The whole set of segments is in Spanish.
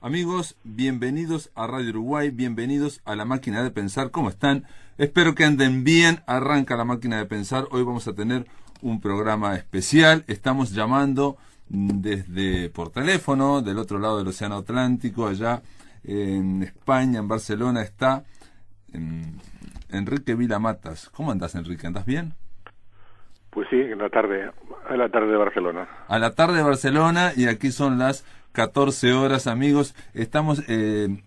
Amigos, bienvenidos a Radio Uruguay, bienvenidos a La Máquina de Pensar. ¿Cómo están? Espero que anden bien. Arranca La Máquina de Pensar. Hoy vamos a tener un programa especial. Estamos llamando por teléfono, del otro lado del Océano Atlántico, allá en España, en Barcelona, está Enrique Vila-Matas. ¿Cómo andás, Enrique? ¿Andás bien? Pues sí, a la tarde de Barcelona. A la tarde de Barcelona, y aquí son las 14 horas, amigos. Estamos,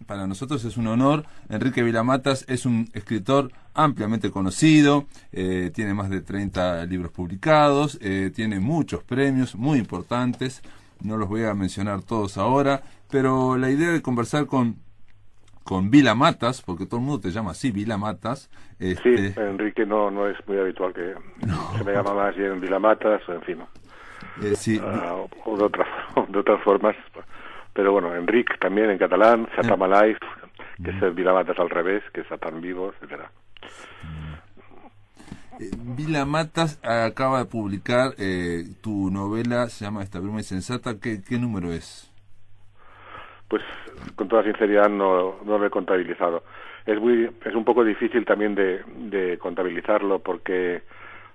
para nosotros es un honor. Enrique Vila-Matas es un escritor ampliamente conocido, tiene más de 30 libros publicados, tiene muchos premios muy importantes. No los voy a mencionar todos ahora, pero la idea de conversar con Vila-Matas, porque todo el mundo te llama así, Vila-Matas. Sí, Enrique no es muy habitual que se me llama más bien Vila-Matas, en fin. Sí. O de otras formas. Pero bueno, Enric también en catalán, Satama Life, que es el Vila-Matas al revés, que es Satan Vivo, etcétera. Vila-Matas acaba de publicar tu novela, se llama Esta bruma insensata. ¿Qué número es? Pues con toda sinceridad no lo he contabilizado. Es un poco difícil también de contabilizarlo porque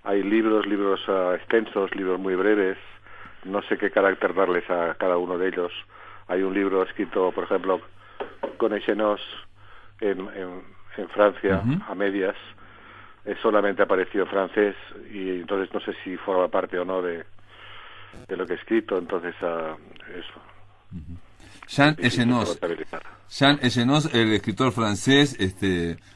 hay libros extensos, libros muy breves. No sé qué carácter darles a cada uno de ellos. Hay un libro escrito, por ejemplo, con Echenoz en Francia, a medias. Solamente apareció en francés y entonces no sé si forma parte o no de lo que he escrito. Entonces eso. Jean Echenoz, el escritor francés,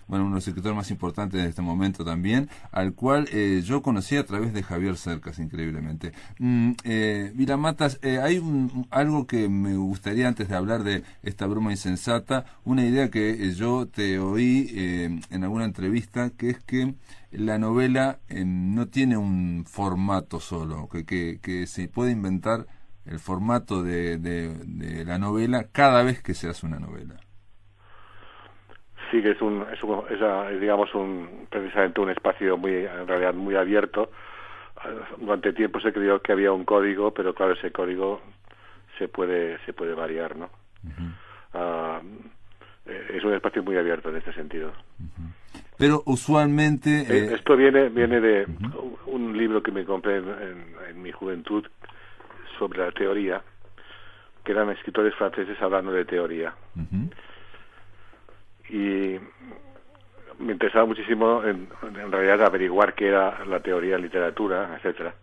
uno de los escritores más importantes de este momento también, al cual yo conocí a través de Javier Cercas, increíblemente. Vila-Matas, hay algo que me gustaría, antes de hablar de Esta bruma insensata, una idea que yo te oí en alguna entrevista, que es que la novela no tiene un formato solo, que se puede inventar el formato de la novela cada vez que se hace una novela. Sí, que es digamos precisamente un espacio en realidad muy abierto. Durante tiempo se creyó que había un código, pero claro, ese código se puede variar, ¿no? Es un espacio muy abierto en este sentido. Pero usualmente esto viene de un libro que me compré en mi juventud sobre la teoría, que eran escritores franceses hablando de teoría. Y me interesaba muchísimo en realidad averiguar qué era la teoría en literatura, etcétera.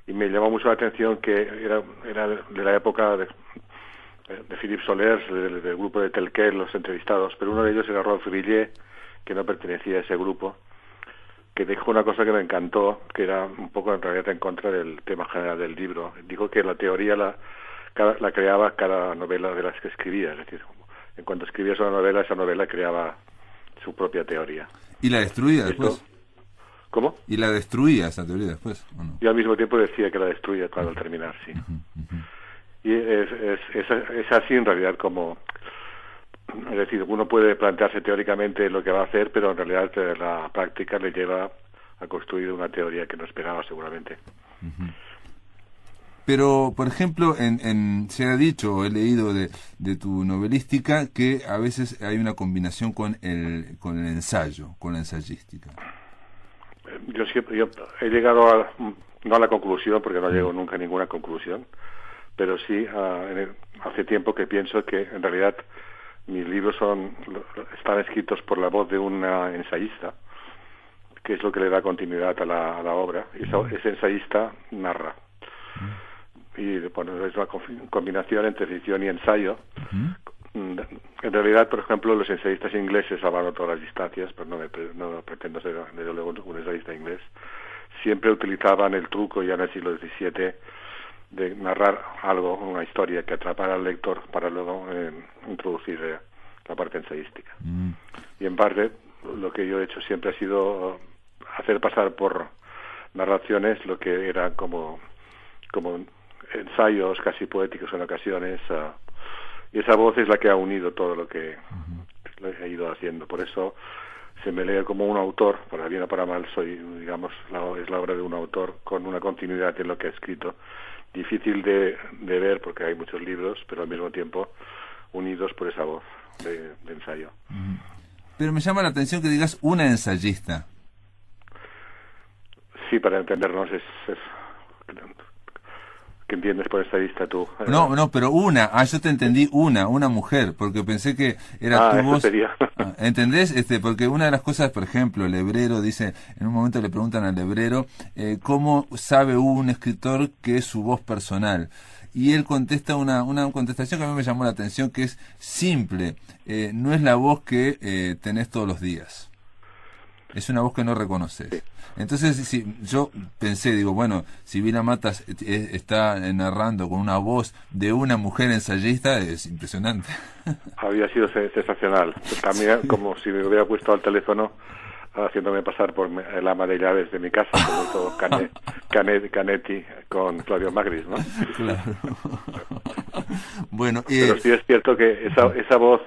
Y me llamó mucho la atención que era de la época de Philippe Sollers, del grupo de Telquel, los entrevistados, pero uno de ellos era Rolf Billet, que no pertenecía a ese grupo, que dijo una cosa que me encantó, que era un poco en realidad en contra del tema general del libro. Dijo que la teoría la creaba cada novela de las que escribía, es decir, en cuanto escribías una novela, esa novela creaba su propia teoría. ¿Y la destruía después? ¿Cómo? ¿Y la destruía esa teoría después, o no? Y al mismo tiempo decía que la destruía al terminar, sí. Y es así en realidad como... Es decir, uno puede plantearse teóricamente lo que va a hacer, pero en realidad la práctica le lleva a construir una teoría que no esperaba seguramente. Pero, por ejemplo, se ha dicho, he leído de tu novelística, que a veces hay una combinación con el ensayo, con la ensayística. Yo he llegado no a la conclusión, porque no llego nunca a ninguna conclusión, pero sí hace tiempo que pienso que en realidad mis libros están escritos por la voz de una ensayista, que es lo que le da continuidad a la obra. Y ese ensayista narra. Y bueno, es una combinación entre ficción y ensayo. En realidad, por ejemplo, los ensayistas ingleses, salvando todas las distancias, pero no pretendo ser desde luego un ensayista inglés, siempre utilizaban el truco ya en el siglo XVII de narrar algo, una historia que atrapara al lector para luego introducir la parte ensayística. Y en parte lo que yo he hecho siempre ha sido hacer pasar por narraciones lo que era como ensayos casi poéticos en ocasiones, y esa voz es la que ha unido todo lo que he ido haciendo. Por eso se me lee como un autor, para bien o para mal, es la obra de un autor con una continuidad en lo que ha escrito. Difícil de ver porque hay muchos libros, pero al mismo tiempo unidos por esa voz de ensayo. Pero me llama la atención que digas una ensayista. Sí, para entendernos ¿qué entiendes por ensayista tú? No, pero yo te entendí una mujer, porque pensé que era tu voz. Sería. ¿Entendés? Porque una de las cosas, por ejemplo, el hebrero dice, en un momento le preguntan al hebrero, ¿cómo sabe un escritor que es su voz personal? Y él contesta una contestación que a mí me llamó la atención, que es simple, no es la voz que tenés todos los días. Es una voz que no reconoces. Sí. Entonces, si yo pensé, digo, bueno, si Vila Matas está narrando con una voz de una mujer ensayista, es impresionante. Había sido sensacional. También, como si me hubiera puesto al teléfono haciéndome pasar por el ama de llaves de mi casa, como hizo Canetti con Claudio Magris, ¿no? Claro. Bueno, pero sí es cierto que esa voz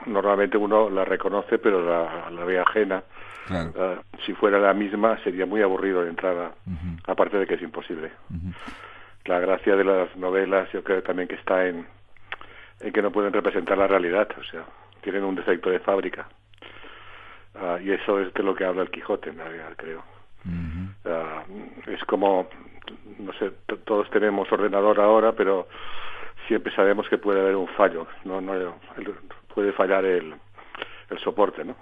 normalmente uno la reconoce, pero la ve ajena. Claro. Si fuera la misma sería muy aburrido de entrada, aparte de que es imposible. La gracia de las novelas yo creo también que está en que no pueden representar la realidad, o sea, tienen un defecto de fábrica. Y eso es de lo que habla el Quijote en realidad, creo. Es como, no sé, todos tenemos ordenador ahora, pero siempre sabemos que puede haber un fallo, no puede fallar el soporte, ¿no?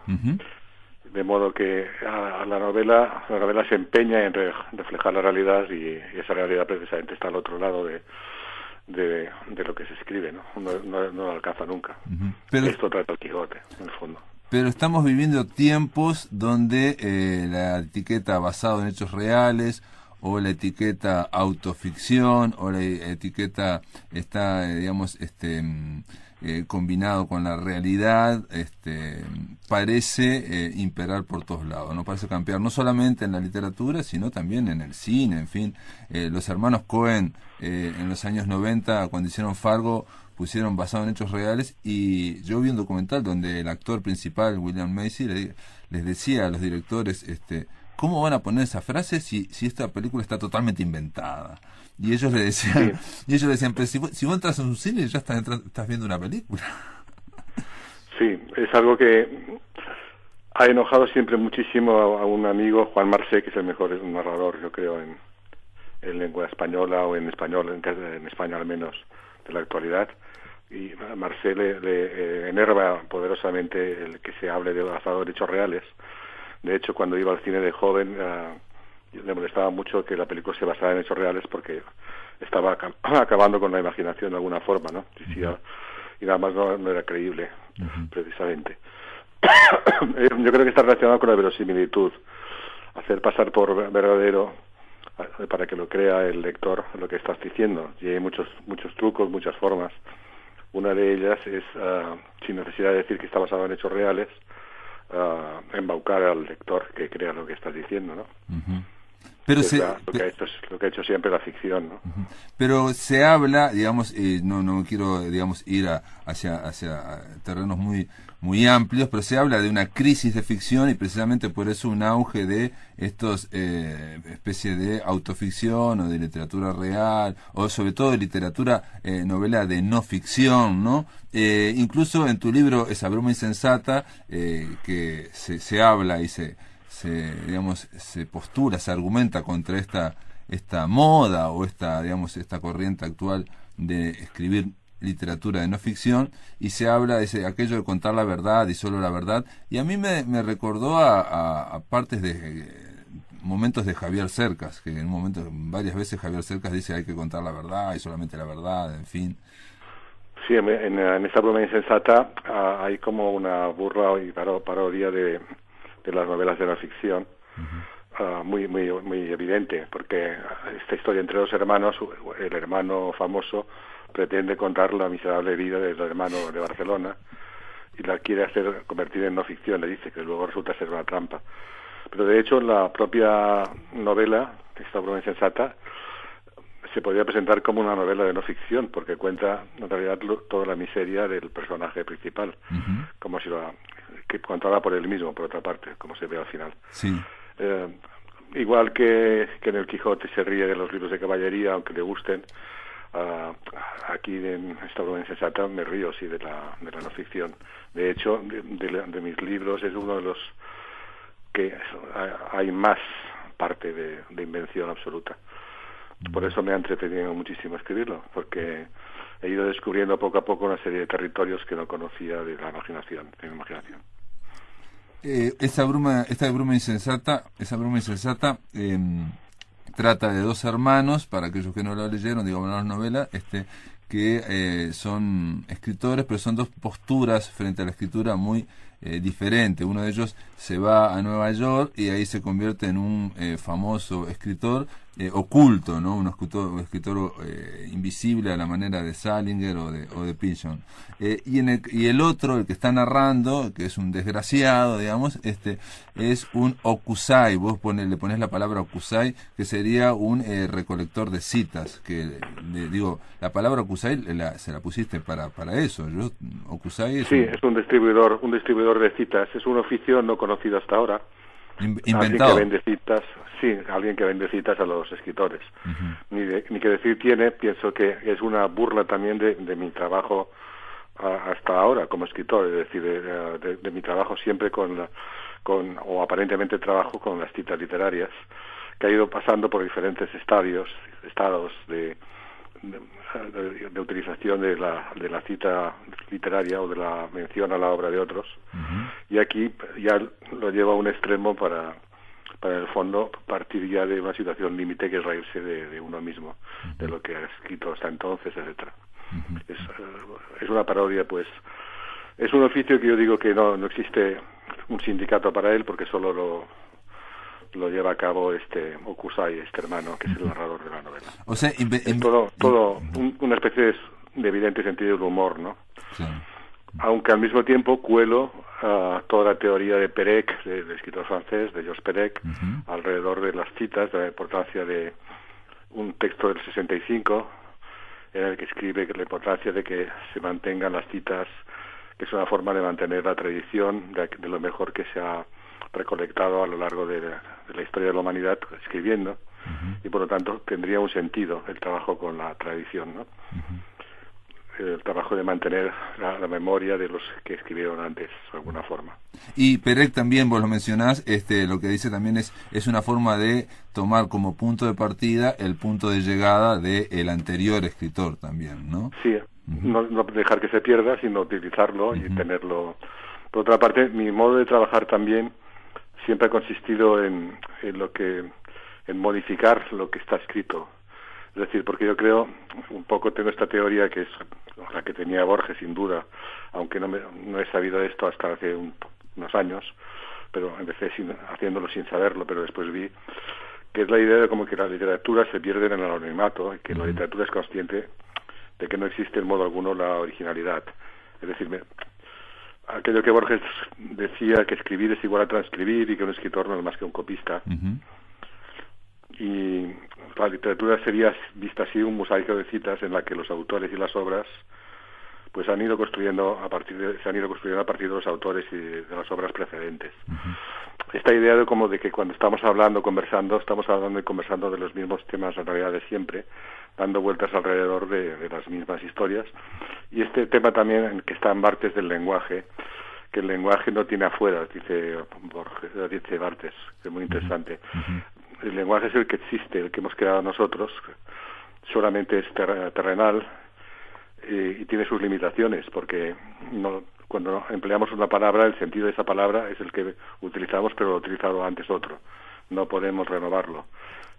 De modo que la novela se empeña en reflejar la realidad y esa realidad precisamente está al otro lado de lo que se escribe, ¿no? No lo alcanza nunca. Pero esto trata el Quijote, en el fondo. Pero estamos viviendo tiempos donde la etiqueta basado en hechos reales o la etiqueta autoficción o la etiqueta está, digamos, combinado con la realidad, parece imperar por todos lados, no parece campear no solamente en la literatura, sino también en el cine, en fin. Los hermanos Coen en los años 90, cuando hicieron Fargo, pusieron basado en hechos reales, y yo vi un documental donde el actor principal, William Macy, les decía a los directores, ¿cómo van a poner esa frase si esta película está totalmente inventada? Y ellos le decían, pero si vos entras en un cine ya estás viendo una película. Sí, es algo que ha enojado siempre muchísimo a un amigo, Juan Marsé, que es el mejor narrador, yo creo, en lengua española o en español, en España al menos, de la actualidad. Y a Marsé le enerva poderosamente el que se hable de basado en hechos reales. De hecho, cuando iba al cine de joven, le molestaba mucho que la película se basara en hechos reales porque estaba acabando con la imaginación de alguna forma, ¿no? Y nada más no era creíble, precisamente. Yo creo que está relacionado con la verosimilitud, hacer pasar por verdadero para que lo crea el lector lo que estás diciendo. Y hay muchos trucos, muchas formas. Una de ellas es, sin necesidad de decir que está basado en hechos reales, embaucar al lector que crea lo que estás diciendo, ¿no? Pero lo que ha hecho siempre la ficción, ¿no? Pero se habla, digamos, no quiero, digamos, ir hacia terrenos muy amplios, pero se habla de una crisis de ficción y precisamente por eso un auge de estos especie de autoficción o de literatura real o sobre todo de literatura novela de no ficción, ¿no? Incluso en tu libro Esa broma insensata, que se habla y se postula, se argumenta contra esta moda o esta corriente actual de escribir literatura de no ficción, y se habla de aquello de contar la verdad y solo la verdad, y a mí me recordó a partes de momentos de Javier Cercas, que varias veces Javier Cercas dice hay que contar la verdad y solamente la verdad, en fin. Sí, en esta broma insensata hay como una burla y parodia de las novelas de la ficción, muy evidente, porque esta historia entre dos hermanos, el hermano famoso pretende contar la miserable vida del hermano de Barcelona y la quiere convertir en no ficción, le dice que luego resulta ser una trampa. Pero de hecho la propia novela, esta broma insensata, se podría presentar como una novela de no ficción, porque cuenta en realidad toda la miseria del personaje principal, como si que contaba por él mismo, por otra parte, como se ve al final. Sí. Igual que en el Quijote se ríe de los libros de caballería, aunque le gusten, aquí en esta broma insensata me río sí de la no ficción. De hecho, de mis libros es uno de los que hay más parte de invención absoluta. Por eso me ha entretenido muchísimo escribirlo, porque he ido descubriendo poco a poco una serie de territorios que no conocía de la imaginación, Esta bruma insensata trata de dos hermanos, para aquellos que no lo leyeron, digamos, la novela, que son escritores, pero son dos posturas frente a la escritura muy diferentes. Uno de ellos se va a Nueva York y ahí se convierte en un famoso escritor oculto, ¿no? Un escritor invisible a la manera de Salinger o de Pynchon. Y el otro, el que está narrando, que es un desgraciado, digamos, es un okusai. Vos le ponés la palabra okusai, que sería un recolector de citas. Digo, la palabra okusai se la pusiste para eso. Okusai es un distribuidor de citas. Es un oficio no conocido hasta ahora. Inventado. Alguien que vende citas, alguien que vende citas a los escritores. Ni que decir tiene, pienso que es una burla también de mi trabajo hasta ahora como escritor, es decir, de mi trabajo siempre o aparentemente trabajo con las citas literarias, que ha ido pasando por diferentes estados de utilización de la cita literaria o de la mención a la obra de otros. Y aquí ya lo lleva a un extremo para en el fondo partir ya de una situación límite, que es reírse de uno mismo, de lo que ha escrito hasta entonces, etcétera. Es una parodia, pues. Es un oficio que yo digo que no existe un sindicato para él, porque solo lo lleva a cabo Okusai, hermano, que es el narrador de la novela. O sea, es todo una especie de evidente sentido del humor, ¿no? Sí. Aunque al mismo tiempo cuelo toda la teoría de Perec, del escritor francés, de Georges Perec, alrededor de las citas, de la importancia de un texto del 65, en el que escribe que la importancia de que se mantengan las citas, que es una forma de mantener la tradición de lo mejor que se ha recolectado a lo largo de la historia de la humanidad escribiendo, y por lo tanto tendría un sentido el trabajo con la tradición, ¿no? El trabajo de mantener la memoria de los que escribieron antes, de alguna forma. Y Perec también, vos lo mencionás, lo que dice también es una forma de tomar como punto de partida el punto de llegada del anterior escritor también, ¿no? Sí, no dejar que se pierda, sino utilizarlo y tenerlo. Por otra parte, mi modo de trabajar también siempre ha consistido en modificar lo que está escrito. Es decir, porque yo creo, un poco tengo esta teoría que es la que tenía Borges, sin duda, aunque no he sabido esto hasta hace unos años, pero empecé haciéndolo sin saberlo, pero después vi que es la idea de como que la literatura se pierde en el anonimato, y que la literatura es consciente de que no existe en modo alguno la originalidad. Es decir, aquello que Borges decía, que escribir es igual a transcribir y que un escritor no es más que un copista. Y la literatura sería vista así un mosaico de citas en la que los autores y las obras pues se han ido construyendo a partir de los autores y de las obras precedentes. Esta idea de que cuando estamos hablando y conversando de los mismos temas en realidad de siempre, dando vueltas alrededor de las mismas historias. Y este tema también que está en Barthes del lenguaje, que el lenguaje no tiene afuera, dice Barthes, que es muy interesante. El lenguaje es el que existe, el que hemos creado nosotros, solamente es terrenal y tiene sus limitaciones, porque cuando empleamos una palabra, el sentido de esa palabra es el que utilizamos, pero lo ha utilizado antes otro. No podemos renovarlo.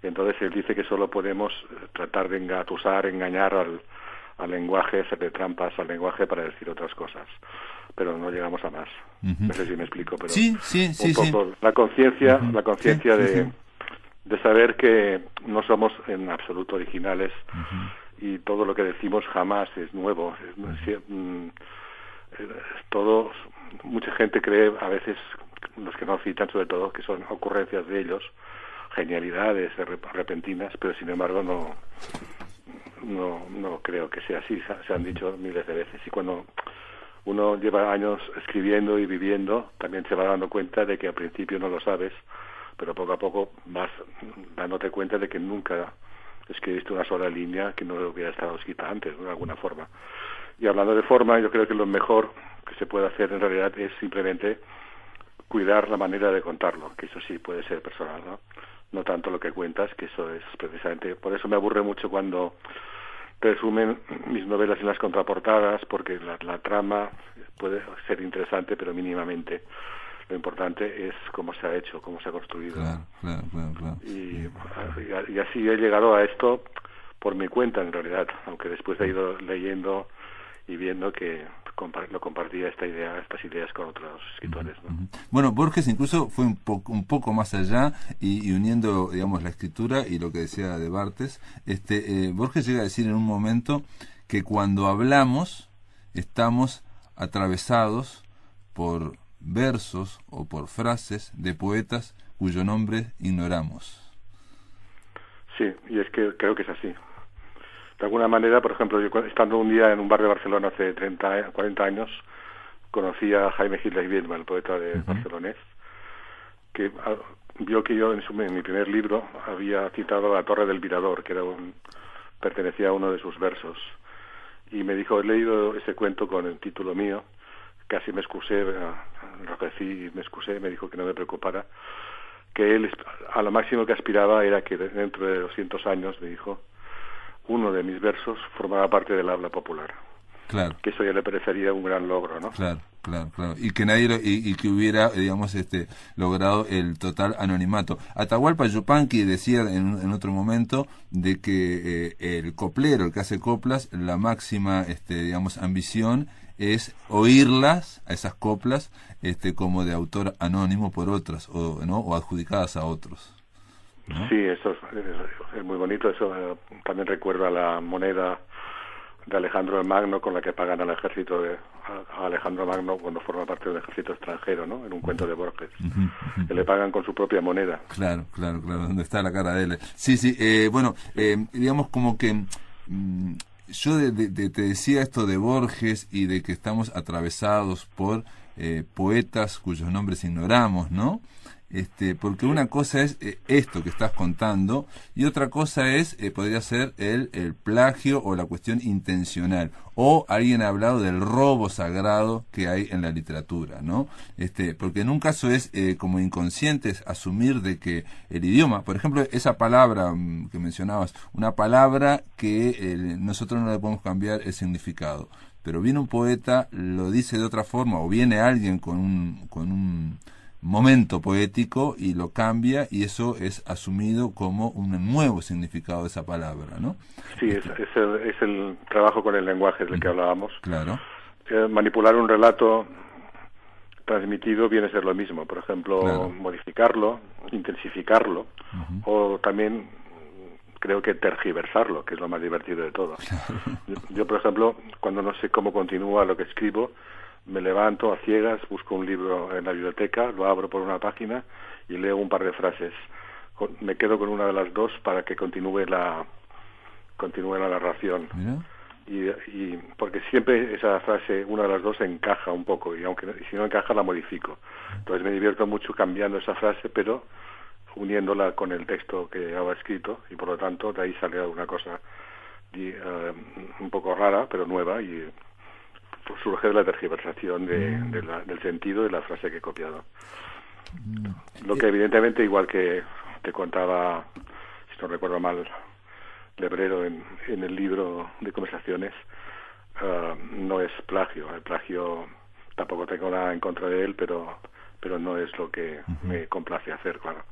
Entonces él dice que solo podemos tratar de engañar al lenguaje, hacerle trampas al lenguaje para decir otras cosas, pero no llegamos a más. No sé si me explico, pero sí, un poco la conciencia de saber que no somos en absoluto originales y todo lo que decimos jamás es nuevo. Todo, mucha gente cree, a veces los que no citan sobre todo, que son ocurrencias de ellos, genialidades repentinas, pero sin embargo no creo que sea así. Se han dicho miles de veces, y cuando uno lleva años escribiendo y viviendo, también se va dando cuenta de que al principio no lo sabes, pero poco a poco vas dándote cuenta de que nunca escribiste una sola línea que no hubiera estado escrita antes, ¿no? De alguna forma. Y hablando de forma, yo creo que lo mejor que se puede hacer en realidad es simplemente cuidar la manera de contarlo, que eso sí puede ser personal, ¿no? No tanto lo que cuentas, que eso es precisamente... Por eso me aburre mucho cuando resumen mis novelas en las contraportadas, porque la trama puede ser interesante, pero mínimamente. Lo importante es cómo se ha hecho, cómo se ha construido. Claro. Y así he llegado a esto por mi cuenta, en realidad, aunque después he ido leyendo y viendo que lo compartía estas ideas con otros escritores, ¿no? Bueno, Borges incluso fue un poco más allá y uniendo, digamos, la escritura y lo que decía de Barthes. Borges llega a decir en un momento que cuando hablamos estamos atravesados por versos o por frases de poetas cuyo nombre ignoramos. Sí, y es que creo que es así. De alguna manera, por ejemplo, yo estando un día en un bar de Barcelona hace 40 años, conocí a Jaime Gil de Biedma, el poeta de barcelonés, que vio que yo en mi primer libro había citado a La Torre del Mirador, que pertenecía a uno de sus versos, y me dijo, he leído ese cuento con el título mío, casi me excusé, enrojecí y me excusé, me dijo que no me preocupara, que él a lo máximo que aspiraba era que dentro de 200 años, me dijo, uno de mis versos formaba parte del habla popular. Claro. Que eso ya le parecería un gran logro, ¿no? Claro. Y que nadie y que hubiera, digamos, logrado el total anonimato. Atahualpa Yupanqui decía en otro momento de que el coplero, el que hace coplas, la máxima, digamos, ambición es oírlas, a esas coplas, como de autor anónimo por otras, o adjudicadas a otros, ¿no? Sí, eso es muy bonito. Eso también recuerda la moneda de Alejandro el Magno con la que pagan al ejército a Alejandro Magno cuando forma parte de un ejército extranjero, ¿no? En un cuento de Borges. Que le pagan con su propia moneda. Claro, donde está la cara de él. Sí, digamos como que yo te decía esto de Borges y de que estamos atravesados por poetas cuyos nombres ignoramos, ¿no? Porque una cosa es esto que estás contando y otra cosa es, podría ser el plagio o la cuestión intencional, o alguien ha hablado del robo sagrado que hay en la literatura, ¿no? Porque en un caso es como inconscientes asumir de que el idioma, por ejemplo, esa palabra que mencionabas, una palabra que nosotros no le podemos cambiar el significado, pero viene un poeta, lo dice de otra forma, o viene alguien con un momento poético y lo cambia, y eso es asumido como un nuevo significado de esa palabra, ¿no? Sí, es el trabajo con el lenguaje del que hablábamos. Claro. Manipular un relato transmitido viene a ser lo mismo. Por ejemplo, claro, modificarlo, intensificarlo, o también creo que tergiversarlo, que es lo más divertido de todo. Claro. Yo, por ejemplo, cuando no sé cómo continúa lo que escribo, me levanto a ciegas, busco un libro en la biblioteca, lo abro por una página y leo un par de frases. Me quedo con una de las dos para que continúe la narración. Y porque siempre esa frase, una de las dos, encaja un poco, y si no encaja la modifico. Entonces me divierto mucho cambiando esa frase, pero uniéndola con el texto que había escrito, y por lo tanto de ahí sale una cosa un poco rara, pero nueva, y surge de la tergiversación del sentido de la frase que he copiado. Lo que evidentemente, igual que te contaba, si no recuerdo mal, Lebrero en el libro de conversaciones, no es plagio. El plagio tampoco tengo nada en contra de él, pero no es lo que me complace hacer, claro.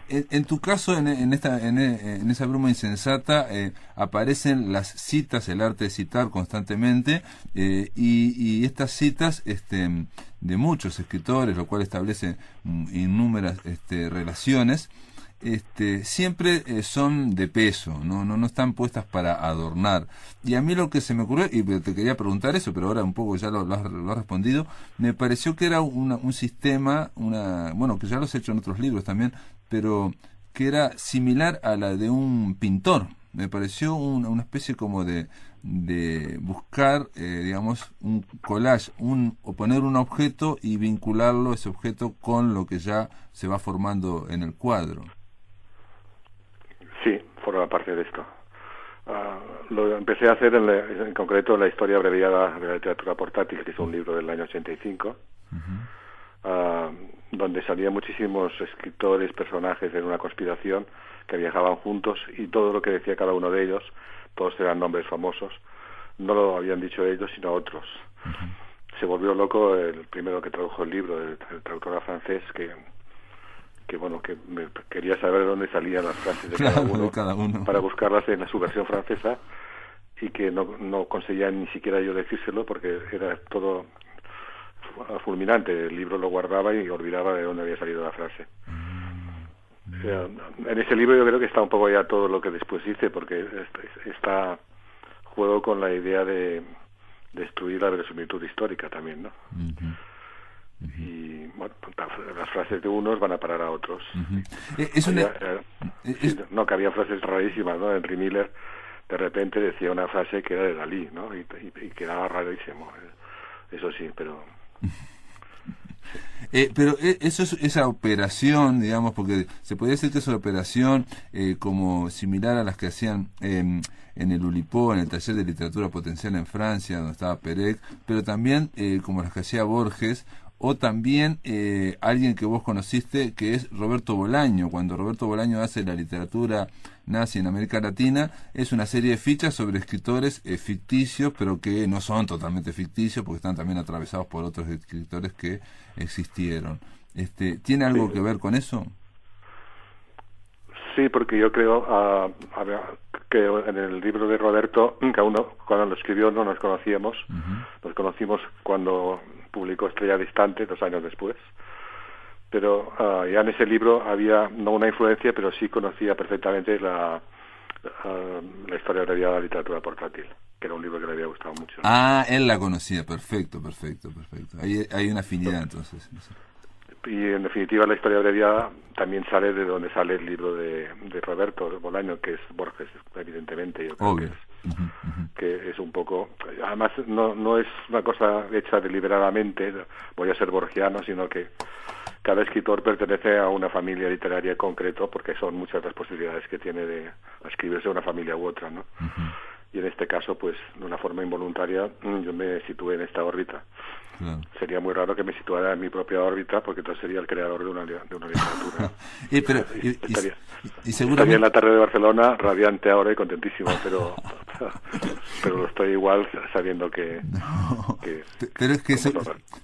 En tu caso, en esa bruma insensata, aparecen las citas, el arte de citar constantemente, y estas citas de muchos escritores, lo cual establece innúmeras relaciones, siempre son de peso, no están puestas para adornar. Y a mí lo que se me ocurrió, y te quería preguntar eso, pero ahora un poco ya lo has respondido, me pareció que era un sistema, bueno, que ya lo has hecho en otros libros también, pero que era similar a la de un pintor. Me pareció una especie como de buscar, digamos, un collage, o poner un objeto y vincularlo, ese objeto, con lo que ya se va formando en el cuadro. Sí, forma parte de esto. Lo empecé a hacer en concreto la historia abreviada de la literatura portátil, que es un libro del año 85, donde salían muchísimos escritores, personajes en una conspiración que viajaban juntos, y todo lo que decía cada uno de ellos, todos eran nombres famosos, no lo habían dicho ellos sino otros. Se volvió loco el primero que tradujo el libro, el traductor francés, que me quería saber de dónde salían las frases de cada uno para buscarlas en su versión francesa, y que no conseguía ni siquiera yo decírselo porque era todo fulminante. El libro lo guardaba y olvidaba de dónde había salido la frase. En ese libro yo creo que está un poco ya todo lo que después hice, porque está juego con la idea de destruir la verosimilitud histórica también, ¿no? Y bueno, las frases de unos van a parar a otros. Que había frases rarísimas, ¿no? Henry Miller de repente decía una frase que era de Dalí, ¿no? Y quedaba rarísimo. Eso sí, pero... Pero eso es esa operación, digamos, porque se podría decir que es una operación como similar a las que hacían en el Oulipo, en el taller de literatura potencial en Francia, donde estaba Perec, pero también como las que hacía Borges, o también alguien que vos conociste, que es Roberto Bolaño. Cuando Roberto Bolaño hace la literatura nazi en América Latina, es una serie de fichas sobre escritores ficticios, pero que no son totalmente ficticios, porque están también atravesados por otros escritores que existieron. ¿Tiene algo que ver con eso? Sí, porque yo creo que en el libro de Roberto, cada uno cuando lo escribió no nos conocíamos. Nos conocimos cuando publicó Estrella Distante, 2 años después, pero ya en ese libro había no una influencia, pero sí conocía perfectamente la historia abreviada de la literatura portátil, que era un libro que le había gustado mucho. Él la conocía, perfecto. Ahí hay una afinidad, entonces. Y en definitiva la historia abreviada también sale de donde sale el libro de Roberto Bolaño, que es Borges, evidentemente. Yo creo que es un poco... Además, no es una cosa hecha deliberadamente, voy a ser borgiano, sino que cada escritor pertenece a una familia literaria en concreto, porque son muchas las posibilidades que tiene de escribirse una familia u otra, ¿no? Y en este caso, pues, de una forma involuntaria, yo me situé en esta órbita. Claro. Sería muy raro que me situara en mi propia órbita, porque entonces sería el creador de una literatura. Estaría en la tarde de Barcelona, radiante ahora y contentísimo, pero lo estoy igual sabiendo que...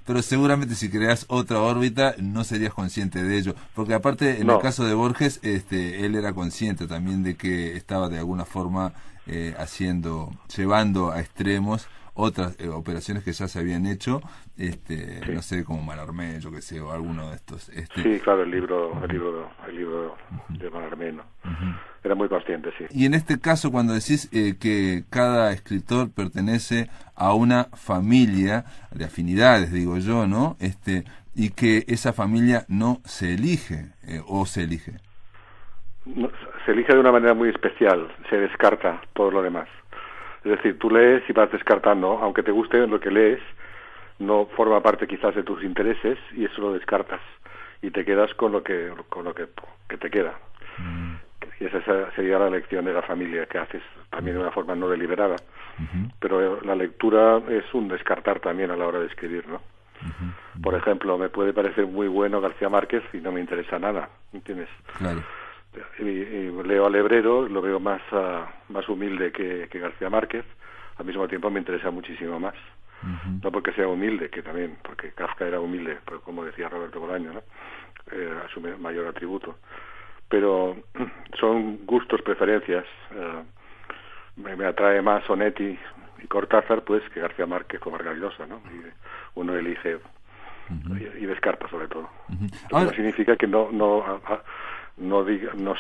Pero seguramente si creas otra órbita no serías consciente de ello, porque aparte en el caso de Borges, él era consciente también de que estaba de alguna forma llevando a extremos otras operaciones que ya se habían hecho, no sé, como Mallarmé, yo que sé, o alguno de estos. Sí, claro, el libro de Mallarmé, ¿no? Era muy consciente, sí. Y en este caso, cuando decís que cada escritor pertenece a una familia de afinidades, digo yo, ¿no? Y que esa familia no se elige, o se elige. No, se elige de una manera muy especial, se descarta todo lo demás. Es decir, tú lees y vas descartando, aunque te guste lo que lees, no forma parte quizás de tus intereses y eso lo descartas y te quedas con lo que te queda. Y esa sería la elección de la familia que haces también de una forma no deliberada. Pero la lectura es un descartar también a la hora de escribir, ¿no? Por ejemplo, me puede parecer muy bueno García Márquez y no me interesa nada, ¿entiendes? Claro. Y leo al Lebrero, lo veo más humilde que García Márquez, al mismo tiempo me interesa muchísimo más. No porque sea humilde, que también, porque Kafka era humilde, pues, como decía Roberto Bolaño, ¿no? A su mayor atributo. Pero son gustos, preferencias. Me atrae más Onetti y Cortázar, pues, que García Márquez o Vargas Llosa, ¿no? Y uno elige y descarta sobre todo. No significa que no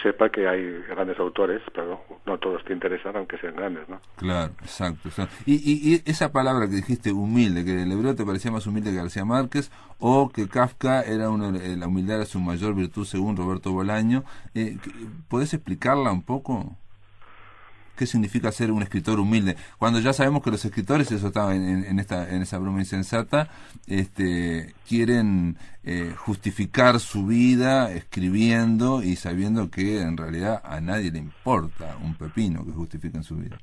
sepa que hay grandes autores, pero no todos te interesan, aunque sean grandes, ¿no? Claro, exacto. Y esa palabra que dijiste, humilde, que el Lebrero te parecía más humilde que García Márquez, o que Kafka la humildad era su mayor virtud según Roberto Bolaño, ¿podés explicarla un poco? qué significa ser un escritor humilde. Cuando ya sabemos que los escritores, eso estaba en esa broma insensata, quieren justificar su vida escribiendo y sabiendo que en realidad a nadie le importa un pepino que justifiquen su vida.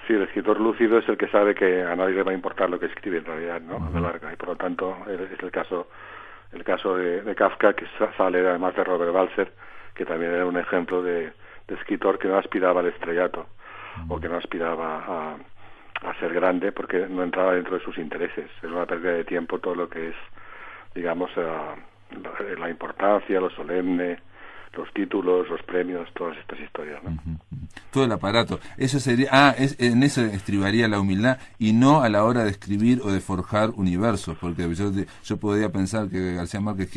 Sí, el escritor lúcido es el que sabe que a nadie le va a importar lo que escribe en realidad, ¿no? A la larga, y por lo tanto es el caso de Kafka, que sale además de Robert Walser, que también era un ejemplo de escritor que no aspiraba al estrellato, o que no aspiraba a ser grande, porque no entraba dentro de sus intereses. Era una pérdida de tiempo todo lo que es, digamos, la importancia, lo solemne, los títulos, los premios, todas estas historias, ¿no? Todo el aparato. Eso sería, en eso estribaría la humildad, y no a la hora de escribir o de forjar universos, porque yo podría pensar que García Márquez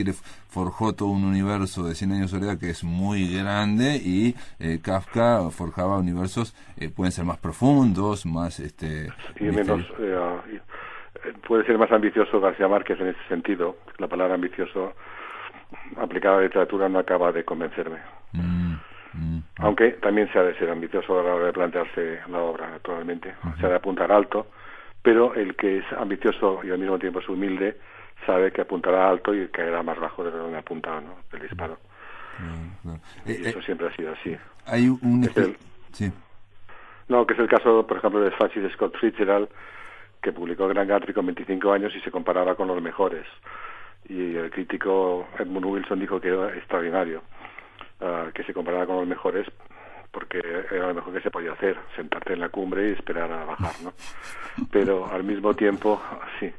forjó todo un universo de 100 años de soledad que es muy grande, y Kafka forjaba universos, pueden ser más profundos, más y menos puede ser más ambicioso García Márquez en ese sentido. La palabra ambicioso aplicada a la literatura no acaba de convencerme. Aunque también se ha de ser ambicioso a la hora de plantearse la obra, naturalmente. Se ha de apuntar alto, pero el que es ambicioso y al mismo tiempo es humilde sabe que apuntará alto y caerá más bajo de donde ha apuntado, ¿no? Del disparo. Y eso siempre ha sido así. Hay un... Sí. No, que es el caso, por ejemplo, de Francis Scott Fitzgerald, que publicó Gran Gatsby con 25 años y se comparaba con los mejores. Y el crítico Edmund Wilson dijo que era extraordinario, que se comparaba con los mejores, porque era lo mejor que se podía hacer, sentarte en la cumbre y esperar a bajar, ¿no? Pero al mismo tiempo, sí,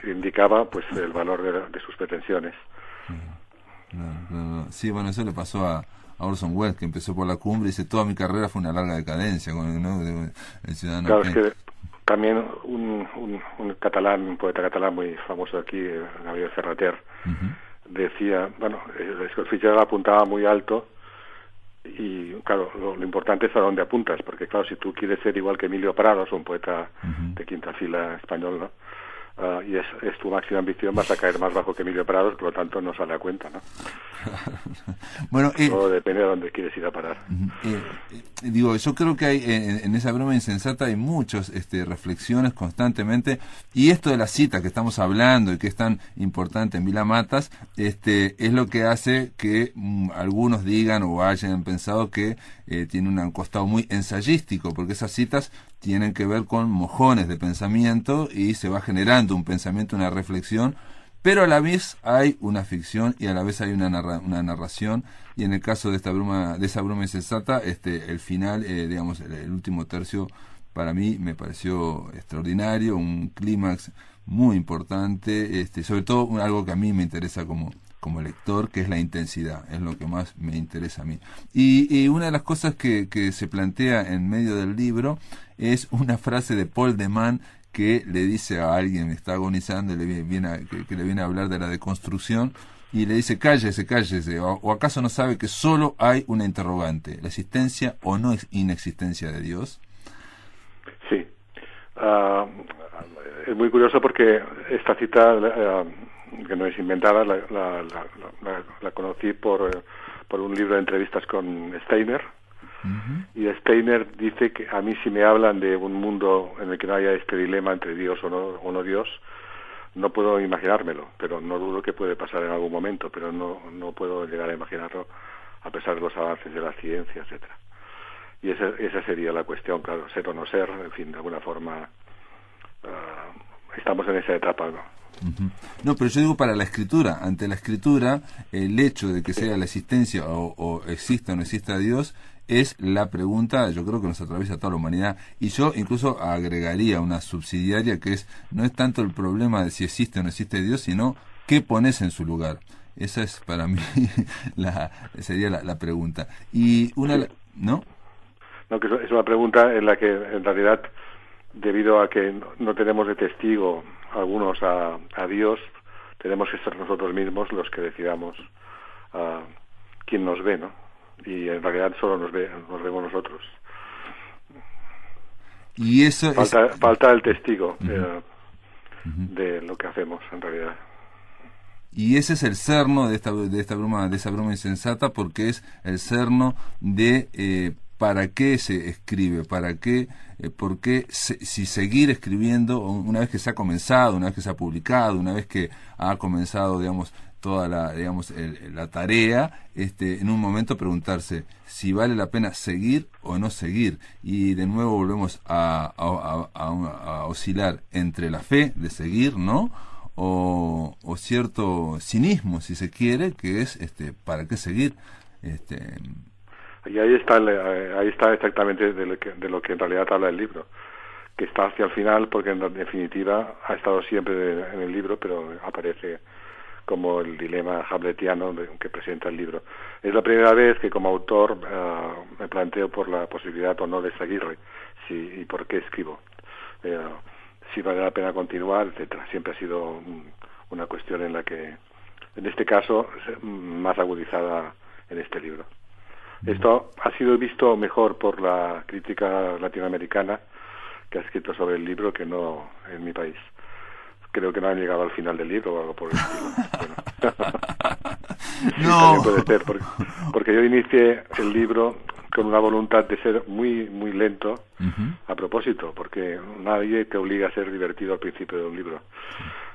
indicaba pues el valor de sus pretensiones. Sí, bueno, eso le pasó a Orson Welles, que empezó por la cumbre y dice: toda mi carrera fue una larga decadencia con el Ciudadano Claro, Kane. es que también un catalán, un poeta catalán muy famoso aquí, Gabriel Ferrater, decía, bueno, Scott Fitzgerald apuntaba muy alto, y claro, lo importante es a dónde apuntas, porque claro, si tú quieres ser igual que Emilio Prados, un poeta de quinta fila español, ¿no? Y es tu máxima ambición, vas a caer más bajo que Emilio Prados, por lo tanto no sale a cuenta, ¿no? Bueno, todo depende de dónde quieres ir a parar. Digo, yo creo que hay en esa broma insensata hay muchas reflexiones constantemente, y esto de la cita que estamos hablando y que es tan importante en Vila Matas, es lo que hace que algunos digan o hayan pensado que tiene un costado muy ensayístico, porque esas citas tienen que ver con mojones de pensamiento y se va generando un pensamiento, una reflexión, pero a la vez hay una ficción y a la vez hay una narración, y en el caso de esa broma insensata, el final, digamos, el último tercio, para mí me pareció extraordinario, un clímax muy importante, sobre todo algo que a mí me interesa como lector, que es la intensidad, es lo que más me interesa a mí. Y una de las cosas que se plantea en medio del libro es una frase de Paul de Man, que le dice a alguien que está agonizando, que le viene a hablar de la deconstrucción, y le dice: cállese, o acaso no sabe que solo hay una interrogante, la existencia o no inexistencia de Dios. Sí, es muy curioso porque esta cita, que no es inventada, la conocí por un libro de entrevistas con Steiner. Y Steiner dice que a mí, si me hablan de un mundo en el que no haya este dilema entre Dios o no Dios, no puedo imaginármelo, pero no dudo que puede pasar en algún momento, pero no puedo llegar a imaginarlo a pesar de los avances de la ciencia, etcétera. Y esa sería la cuestión, claro, ser o no ser, en fin, de alguna forma estamos en esa etapa, ¿no? No, pero yo digo para la escritura. Ante la escritura, el hecho de que sea la existencia o exista o no exista Dios es la pregunta, yo creo, que nos atraviesa a toda la humanidad. Y yo incluso agregaría una subsidiaria, que no es tanto el problema de si existe o no existe Dios, sino qué pones en su lugar. Esa es para mí sería la pregunta. Y ¿no? No, que es una pregunta en la que en realidad, debido a que no tenemos de testigo algunos a Dios, tenemos que ser nosotros mismos los que decidamos quién nos ve, ¿no? Y en realidad solo nos vemos nosotros. Y eso falta el testigo de lo que hacemos en realidad. Y ese es el cerno de esa broma insensata, porque es el cerno de ¿para qué se escribe? ¿Para qué? ¿Por qué si seguir escribiendo una vez que se ha comenzado, una vez que se ha publicado, una vez que ha comenzado, digamos, toda la tarea, en un momento preguntarse si vale la pena seguir o no seguir? Y de nuevo volvemos a oscilar entre la fe de seguir, ¿no? O cierto cinismo, si se quiere, que es ¿para qué seguir? Y ahí está exactamente de lo que en realidad habla el libro, que está hacia el final, porque en definitiva ha estado siempre en el libro, pero aparece como el dilema hamletiano que presenta el libro. Es la primera vez que como autor me planteo por la posibilidad o no de seguirle, y por qué escribo, si vale la pena continuar, etcétera. Siempre ha sido una cuestión en la que, en este caso, más agudizada en este libro. Esto ha sido visto mejor por la crítica latinoamericana que ha escrito sobre el libro que no en mi país. Creo que no han llegado al final del libro o algo por el estilo. Bueno. Sí, No. también puede ser, porque yo inicié el libro con una voluntad de ser muy muy lento, a propósito, porque nadie te obliga a ser divertido al principio de un libro.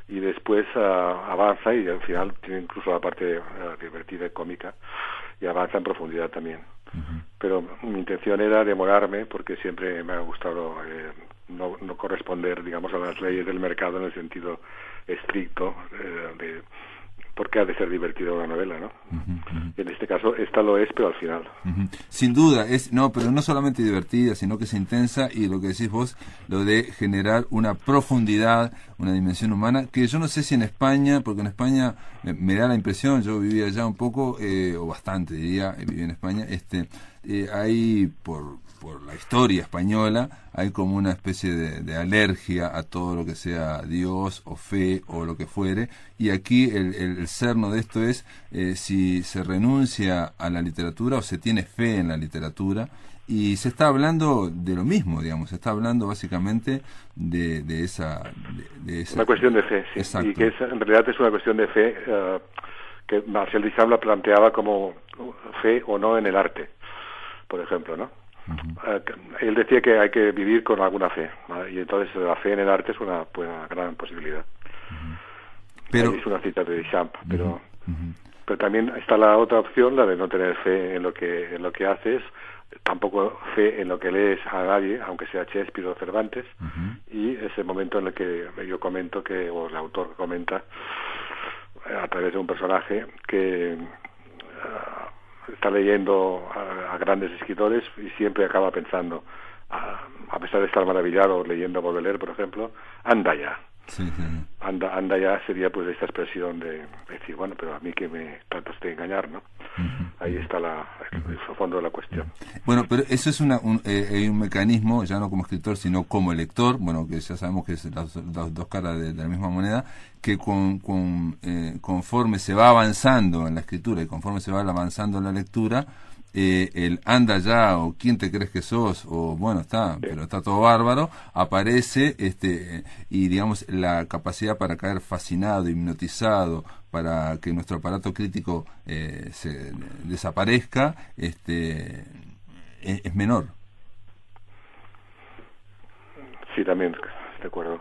Y después avanza y al final tiene incluso la parte divertida y cómica, y avanza en profundidad también. Pero mi intención era demorarme, porque siempre me ha gustado no corresponder, digamos, a las leyes del mercado en el sentido estricto de por qué ha de ser divertida una novela, ¿no? En este caso, esta lo es, pero al final. Sin duda, pero no solamente divertida, sino que es intensa, y lo que decís vos, lo de generar una profundidad, una dimensión humana, que yo no sé si en España, porque en España me da la impresión, yo vivía allá un poco, o bastante diría, viví en España, hay por la historia española, hay como una especie de alergia a todo lo que sea Dios o fe o lo que fuere, y aquí el cerno de esto es si se renuncia a la literatura o se tiene fe en la literatura, y se está hablando de lo mismo, digamos, se está hablando básicamente de esa... Una cuestión de fe, sí. Exacto. Y que en realidad es una cuestión de fe que Marcel Duchamp la planteaba como fe o no en el arte, por ejemplo, ¿no? Él decía que hay que vivir con alguna fe, ¿vale? Y entonces la fe en el arte es una gran posibilidad. Pero es una cita de Duchamp, pero también está la otra opción, la de no tener fe en lo que haces, tampoco fe en lo que lees a nadie, aunque sea Shakespeare o Cervantes, y ese momento en el que yo comento o el autor comenta a través de un personaje que está leyendo a grandes escritores y siempre acaba pensando, a pesar de estar maravillado leyendo a Baudelaire, por ejemplo, anda ya. Sí. Anda ya sería pues esta expresión de decir, bueno, pero a mí que me tratas de engañar, ¿no? Ahí está el fondo de la cuestión. Bueno, pero eso es un mecanismo, ya no como escritor, sino como lector, bueno, que ya sabemos que es las dos caras de la misma moneda, que conforme se va avanzando en la escritura y conforme se va avanzando en la lectura, el anda ya, o quién te crees que sos, o bueno, pero está todo bárbaro, aparece, y digamos la capacidad para caer fascinado, hipnotizado, para que nuestro aparato crítico se desaparezca, es menor. Sí, también, de acuerdo.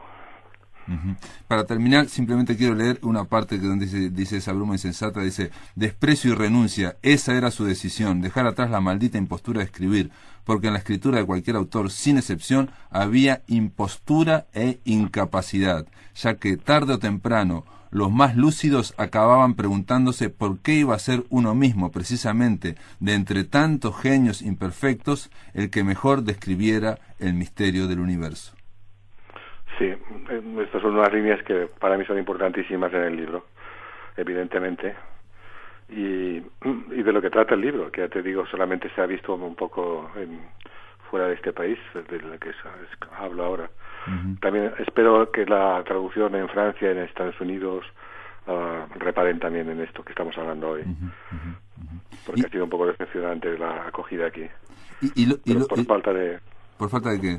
Para terminar, simplemente quiero leer una parte que donde dice esa bruma insensata, dice: desprecio y renuncia, esa era su decisión, dejar atrás la maldita impostura de escribir, porque en la escritura de cualquier autor, sin excepción, había impostura e incapacidad, ya que tarde o temprano los más lúcidos acababan preguntándose por qué iba a ser uno mismo, precisamente, de entre tantos genios imperfectos, el que mejor describiera el misterio del universo. Sí, estas son unas líneas que para mí son importantísimas en el libro, evidentemente, y de lo que trata el libro, que ya te digo, solamente se ha visto un poco fuera de este país, de lo que hablo ahora. También espero que la traducción en Francia y en Estados Unidos reparen también en esto que estamos hablando hoy, porque ha sido un poco decepcionante la acogida aquí. ¿Por falta de qué?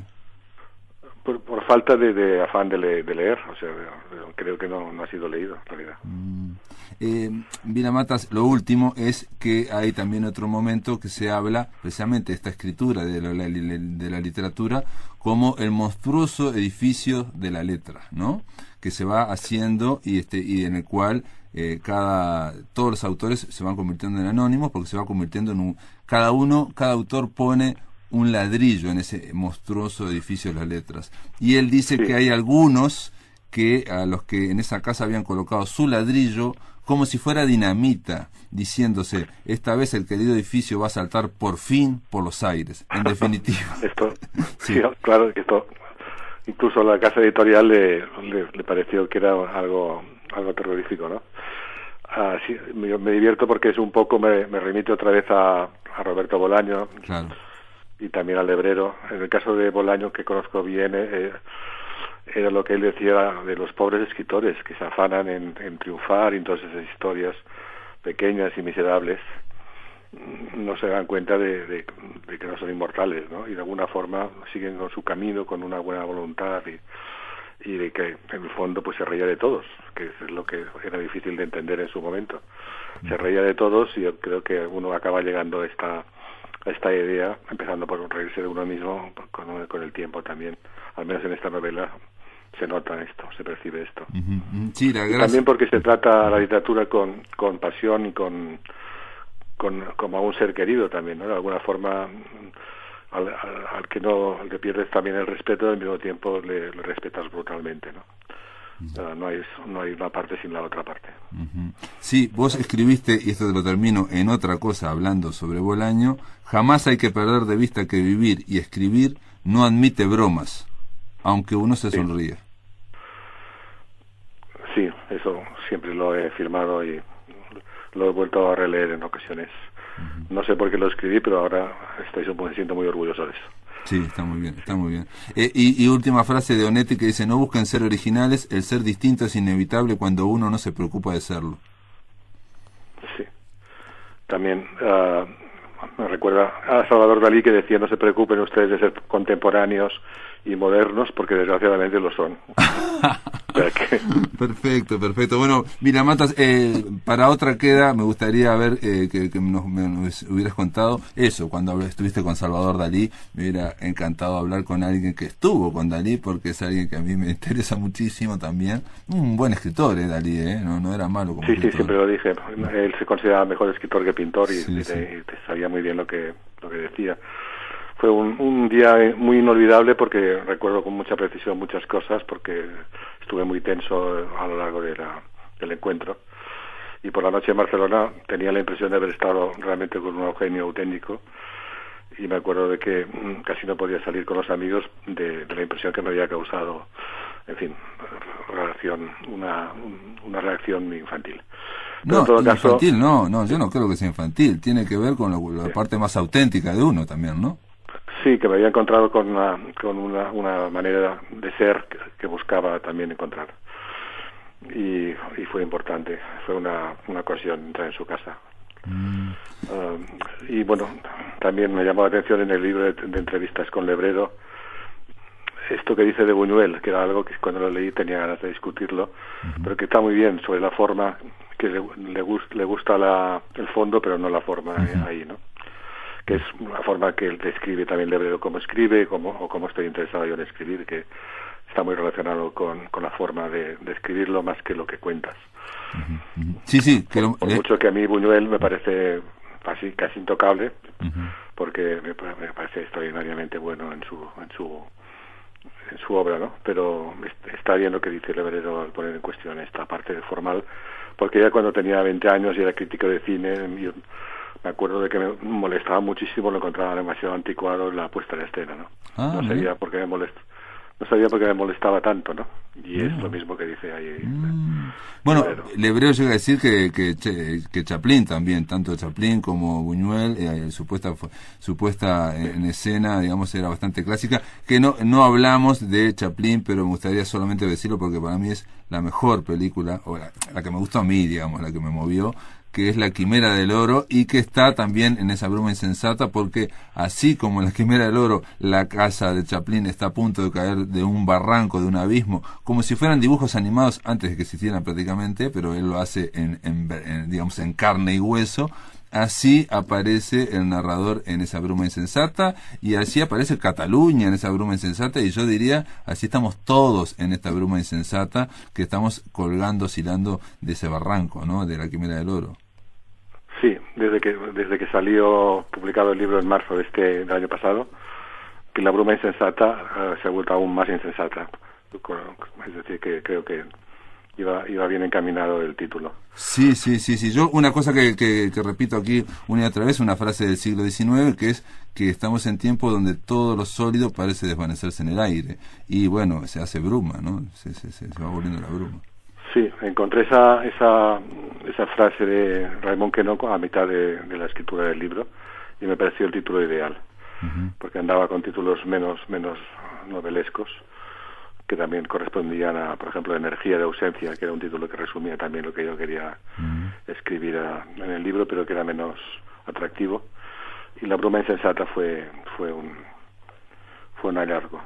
Por falta de afán de leer, o sea, creo que no ha sido leído en realidad. Vila Matas, lo último es que hay también otro momento que se habla precisamente de esta escritura de la literatura como el monstruoso edificio de la letra, ¿no? Que se va haciendo y en el cual todos los autores se van convirtiendo en anónimos porque se va convirtiendo en cada autor pone un ladrillo en ese monstruoso edificio de las letras. Y él dice que hay algunos a los que en esa casa habían colocado su ladrillo como si fuera dinamita, diciéndose, esta vez el querido edificio va a saltar por fin por los aires, en definitiva. Esto, sí, claro que esto, incluso la casa editorial le pareció que era algo terrorífico, ¿no? Sí, me divierto porque es un poco, me remite otra vez a Roberto Bolaño. Claro. Y también al Lebrero. En el caso de Bolaño, que conozco bien, era lo que él decía de los pobres escritores que se afanan en triunfar, y entonces esas historias pequeñas y miserables no se dan cuenta de que no son inmortales, ¿no? Y de alguna forma siguen con su camino con una buena voluntad y de que en el fondo pues se reía de todos, que es lo que era difícil de entender en su momento. Se reía de todos y yo creo que uno acaba llegando a esta idea, empezando por reírse de uno mismo con el tiempo también. Al menos en esta novela se nota esto, se percibe esto. Sí, también porque se trata la literatura con pasión y como a un ser querido también, ¿no? De alguna forma al que pierdes también el respeto, al mismo tiempo le respetas brutalmente, ¿no? No hay una parte sin la otra parte. Sí, vos escribiste, y esto te lo termino en otra cosa hablando sobre Bolaño, jamás hay que perder de vista que vivir y escribir no admite bromas, aunque uno se sonría. Sí, eso siempre lo he firmado y lo he vuelto a releer en ocasiones. No sé por qué lo escribí, pero ahora me siento muy orgulloso de eso. Sí, está muy bien, está muy bien. Y última frase de Onetti que dice, no busquen ser originales, el ser distinto es inevitable cuando uno no se preocupa de serlo. Sí. También me recuerda a Salvador Dalí que decía, no se preocupen ustedes de ser contemporáneos y modernos, porque desgraciadamente lo son. O sea que... Perfecto. Bueno, mira, Matas, para otra queda, me gustaría ver que nos hubieras contado eso, cuando estuviste con Salvador Dalí. Me hubiera encantado hablar con alguien que estuvo con Dalí, porque es alguien que a mí me interesa muchísimo también. Un buen escritor, Dalí, no era malo como escritor. Sí, siempre lo dije. Él se consideraba mejor escritor que pintor y sabía muy bien lo que decía. Fue un día muy inolvidable porque recuerdo con mucha precisión muchas cosas, porque estuve muy tenso a lo largo del encuentro. Y por la noche en Barcelona tenía la impresión de haber estado realmente con un Eugenio auténtico, y me acuerdo de que casi no podía salir con los amigos de la impresión que me había causado, en fin, una reacción infantil. Pero no, en todo caso, infantil no, yo no creo que sea infantil, tiene que ver con la parte más auténtica de uno también, ¿no? Sí, que me había encontrado con una manera de ser que buscaba también encontrar. Y fue importante, fue una ocasión entrar en su casa. Y bueno, también me llamó la atención en el libro de entrevistas con Lebrero, esto que dice de Buñuel, que era algo que cuando lo leí tenía ganas de discutirlo, pero que está muy bien sobre la forma, que le gusta el fondo, pero no la forma ahí, ¿no? Que es una forma que él describe también Lebrero, cómo escribe, o cómo estoy interesado yo en escribir, que está muy relacionado con la forma de escribirlo más que lo que cuentas. Sí. Por mucho que a mí Buñuel me parece casi intocable, porque me parece extraordinariamente bueno en su obra, ¿no? Pero está bien lo que dice Lebrero al poner en cuestión esta parte formal, porque ya cuando tenía 20 años y era crítico de cine, yo me acuerdo de que me molestaba muchísimo, lo encontraba demasiado anticuado la puesta en escena, ¿no? No sabía por qué me molestaba tanto, ¿no? Y es lo mismo que dice ahí. Bueno, Lebrero llega a decir que Chaplin también, tanto Chaplin como Buñuel, su puesta en escena, digamos, era bastante clásica, que no hablamos de Chaplin, pero me gustaría solamente decirlo porque para mí es la mejor película, o la que me gustó a mí, digamos, la que me movió, que es La Quimera del Oro, y que está también en esa bruma insensata, porque así como en La Quimera del Oro, la casa de Chaplin está a punto de caer de un barranco, de un abismo, como si fueran dibujos animados antes de que existieran prácticamente, pero él lo hace digamos, en carne y hueso. Así aparece el narrador en esa bruma insensata, y así aparece Cataluña en esa bruma insensata, y yo diría, así estamos todos en esta bruma insensata, que estamos colgando, oscilando de ese barranco, ¿no?, de La Quimera del Oro. Sí, desde que salió publicado el libro en marzo del año pasado, que la bruma insensata se ha vuelto aún más insensata. Es decir, que creo que iba bien encaminado el título. Sí. Yo una cosa que repito aquí una y otra vez, una frase del siglo XIX, que es que estamos en tiempos donde todo lo sólido parece desvanecerse en el aire. Y bueno, se hace bruma, ¿no? Se va volviendo la bruma. Sí, encontré esa frase de Raymond Queneau a mitad de la escritura del libro, y me pareció el título ideal, porque andaba con títulos menos novelescos, que también correspondían a, por ejemplo, Energía de ausencia, que era un título que resumía también lo que yo quería escribir en el libro, pero que era menos atractivo. Y La bruma insensata fue un hallazgo.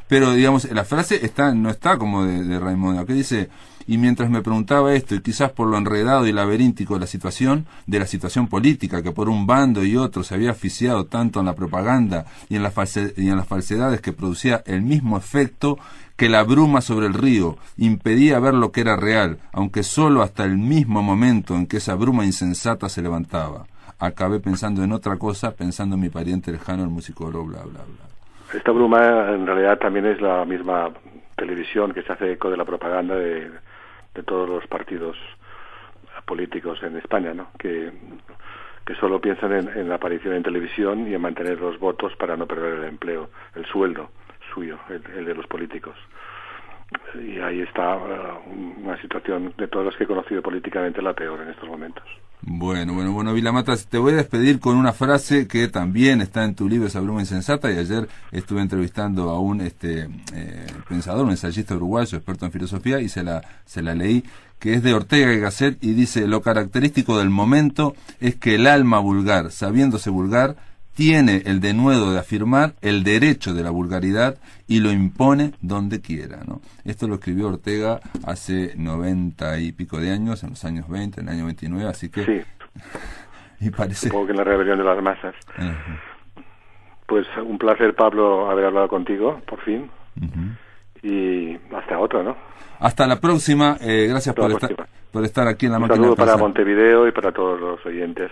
Pero, digamos, la frase no está como de Raimondo, que dice: y mientras me preguntaba esto, y quizás por lo enredado y laberíntico de la situación política, que por un bando y otro se había asfixiado tanto en la propaganda y en las falsedades que producía el mismo efecto que la bruma sobre el río, impedía ver lo que era real, aunque solo hasta el mismo momento en que esa bruma insensata se levantaba. Acabé pensando en otra cosa, pensando en mi pariente lejano, el músico bla bla bla. Esta bruma en realidad también es la misma televisión que se hace eco de la propaganda de todos los partidos políticos en España, ¿no? Que solo piensan en la aparición en televisión y en mantener los votos para no perder el empleo, el sueldo suyo, el de los políticos. Y ahí está una situación de todos los que he conocido políticamente la peor en estos momentos. Bueno, Vilamatas, te voy a despedir con una frase que también está en tu libro, Esa bruma insensata, y ayer estuve entrevistando a un pensador, un ensayista uruguayo, experto en filosofía, y se la leí, que es de Ortega y Gasset, y dice: lo característico del momento es que el alma vulgar, sabiéndose vulgar, tiene el denuedo de afirmar el derecho de la vulgaridad y lo impone donde quiera, ¿no? Esto lo escribió Ortega hace 90 y pico de años, en los años 20, en el año 29, así que... Sí. Y parece... Supongo que en la rebelión de las masas. Pues un placer, Pablo, haber hablado contigo, por fin. Y hasta otra, ¿no? Hasta la próxima. Gracias por estar aquí en la máquina. Un saludo para Montevideo y para todos los oyentes.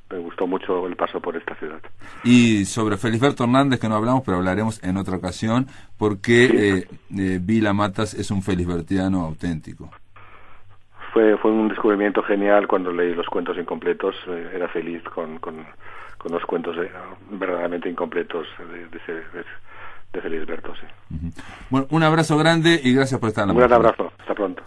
Me gustó mucho el paso por esta ciudad. Y sobre Felisberto Hernández, que no hablamos, pero hablaremos en otra ocasión, porque Vila Matas es un felisbertiano auténtico. Fue un descubrimiento genial cuando leí los cuentos incompletos. Era feliz con los cuentos verdaderamente incompletos de Felisberto. Sí. Bueno, un abrazo grande y gracias por estar en la máquina. Un gran abrazo. Hasta pronto.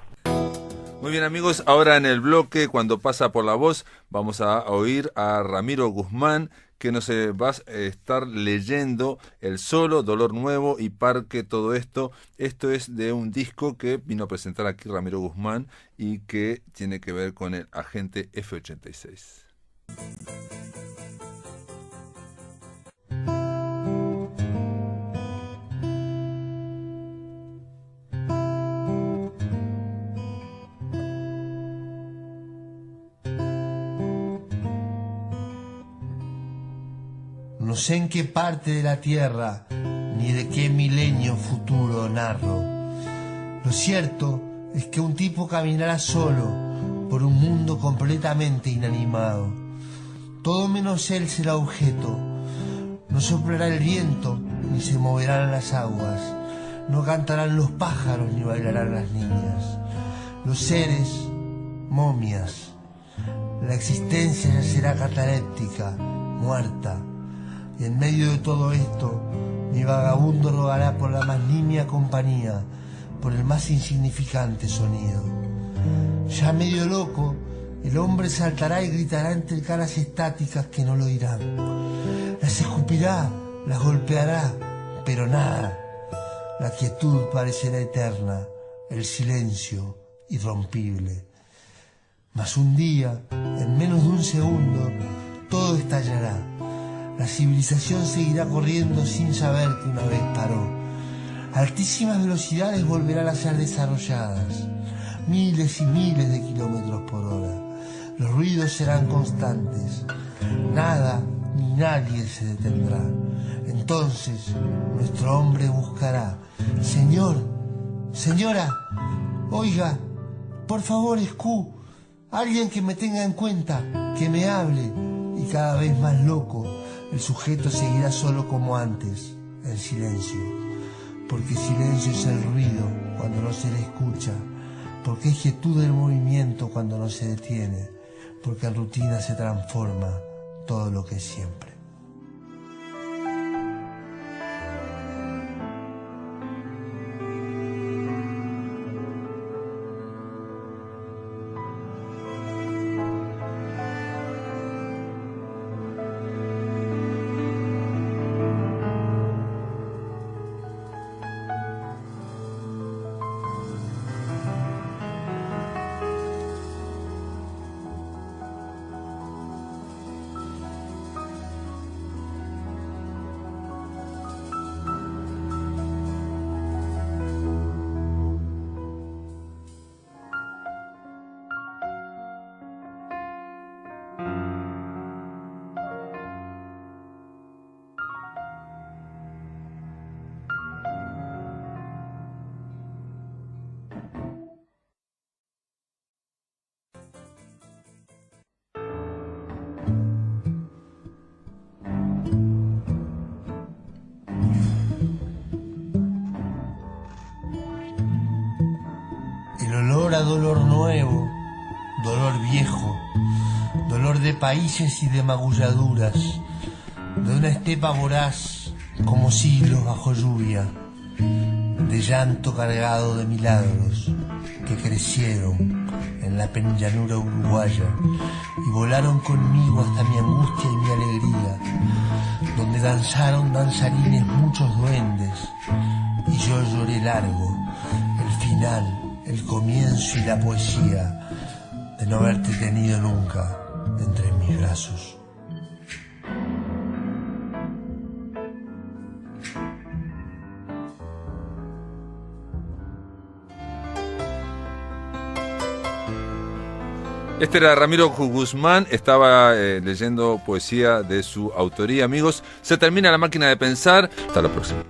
Muy bien, amigos, ahora en el bloque, cuando pasa por la voz, vamos a oír a Ramiro Guzmán, que nos va a estar leyendo El Solo, Dolor Nuevo y Parque Todo Esto. Esto es de un disco que vino a presentar aquí Ramiro Guzmán y que tiene que ver con el Agente F-86. No sé en qué parte de la tierra, ni de qué milenio futuro narro. Lo cierto es que un tipo caminará solo por un mundo completamente inanimado. Todo menos él será objeto. No soplará el viento, ni se moverán las aguas. No cantarán los pájaros, ni bailarán las niñas. Los seres, momias. La existencia ya será cataléptica, muerta. Y en medio de todo esto, mi vagabundo rogará por la más nimia compañía, por el más insignificante sonido. Ya medio loco, el hombre saltará y gritará entre caras estáticas que no lo oirán. Las escupirá, las golpeará, pero nada. La quietud parecerá eterna, el silencio irrompible. Mas un día, en menos de un segundo, todo estallará. La civilización seguirá corriendo sin saber que una vez paró. Altísimas velocidades volverán a ser desarrolladas, miles y miles de kilómetros por hora. Los ruidos serán constantes. Nada ni nadie se detendrá. Entonces nuestro hombre buscará: Señor, señora, oiga, por favor, Escú, alguien que me tenga en cuenta, que me hable. Y cada vez más loco, el sujeto seguirá solo como antes, en silencio. Porque silencio es el ruido cuando no se le escucha. Porque es quietud del movimiento cuando no se detiene. Porque en rutina se transforma todo lo que es siempre. El olor a dolor nuevo, dolor viejo, dolor de países y de magulladuras, de una estepa voraz como siglos bajo lluvia, de llanto cargado de milagros que crecieron en la penillanura uruguaya y volaron conmigo hasta mi angustia y mi alegría, donde danzaron danzarines muchos duendes y yo lloré largo, el final, el comienzo y la poesía de no haberte tenido nunca entre mis brazos. Este era Ramiro Guzmán, estaba leyendo poesía de su autoría. Amigos, se termina La Máquina de Pensar. Hasta la próxima.